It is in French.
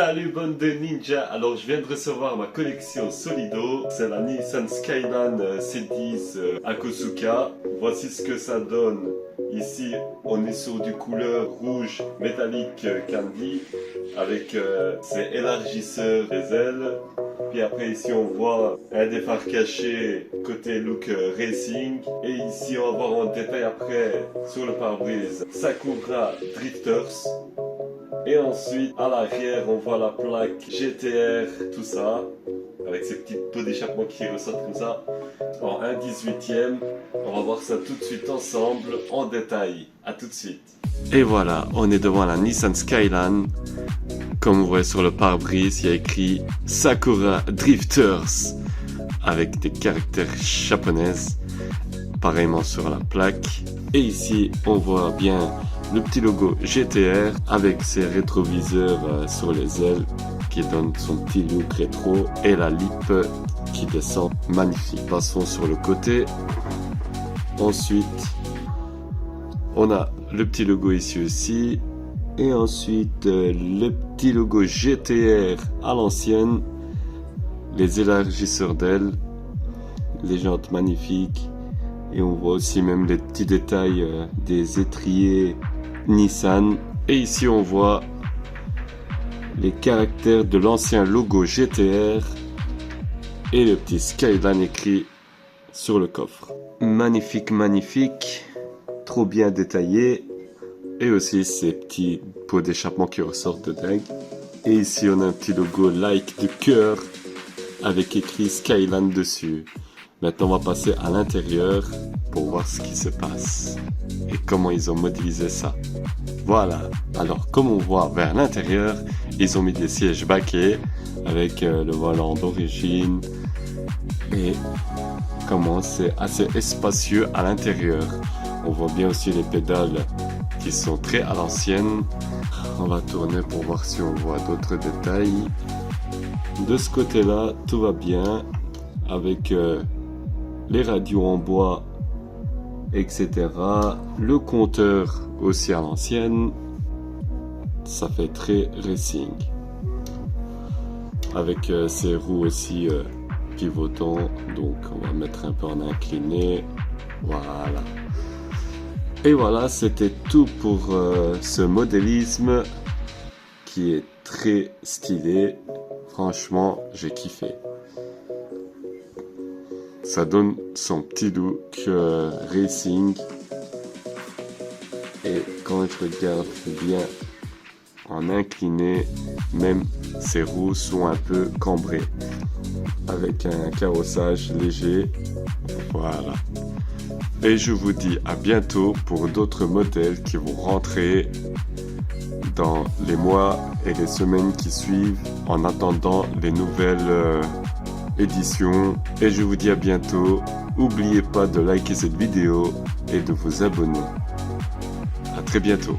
Salut bande de ninjas. Alors je viens de recevoir ma collection Solido. C'est la Nissan Skyline C10 Akosuka. Voici ce que ça donne. Ici on est sur du couleur rouge métallique candy avec ses élargisseurs des ailes. Puis après ici on voit un des phares cachés côté look racing. Et ici on va voir en détail après sur le pare-brise Sakura Drifters. Et ensuite à l'arrière on voit la plaque GTR, tout ça, avec ces petites pots d'échappement qui ressortent comme ça, en 1/18e. On va voir ça tout de suite ensemble, en détail. A tout de suite. Et voilà, on est devant la Nissan Skyline. Comme vous voyez sur le pare-brise, il y a écrit Sakura Drifters, avec des caractères japonaises, pareillement sur la plaque. Et ici on voit bien le petit logo GTR avec ses rétroviseurs sur les ailes qui donne son petit look rétro et la lip qui descend magnifique. Passons sur le côté. Ensuite, on a le petit logo ici aussi. Et ensuite, le petit logo GTR à l'ancienne. Les élargisseurs d'ailes. Les jantes magnifiques. Et on voit aussi même les petits détails des étriers Nissan. Et ici on voit les caractères de l'ancien logo GTR et le petit Skyline écrit sur le coffre. Magnifique, magnifique, trop bien détaillé. Et aussi ces petits pots d'échappement qui ressortent de dingue. Et ici on a un petit logo like de cœur avec écrit Skyline dessus. Maintenant on va passer à l'intérieur pour voir ce qui se passe et comment ils ont modélisé ça. Voilà, alors comme on voit vers l'intérieur, ils ont mis des sièges baquets avec le volant d'origine et comment c'est assez spacieux à l'intérieur. On voit bien aussi les pédales qui sont très à l'ancienne. On va tourner pour voir si on voit d'autres détails. De ce côté-là, tout va bien avec les radios en bois, etc. Le compteur aussi à l'ancienne. Ça fait très racing. Avec ces roues aussi pivotants. Donc on va mettre un peu en incliné. Voilà. Et voilà, c'était tout pour ce modélisme qui est très stylé. Franchement, j'ai kiffé. Ça donne son petit look racing. Et quand je regarde bien en incliné, même ses roues sont un peu cambrées. Avec un carrossage léger. Voilà. Et je vous dis à bientôt pour d'autres modèles qui vont rentrer dans les mois et les semaines qui suivent en attendant les nouvelles édition. Et je vous dis à bientôt. N'oubliez pas de liker cette vidéo et de vous abonner. À très bientôt.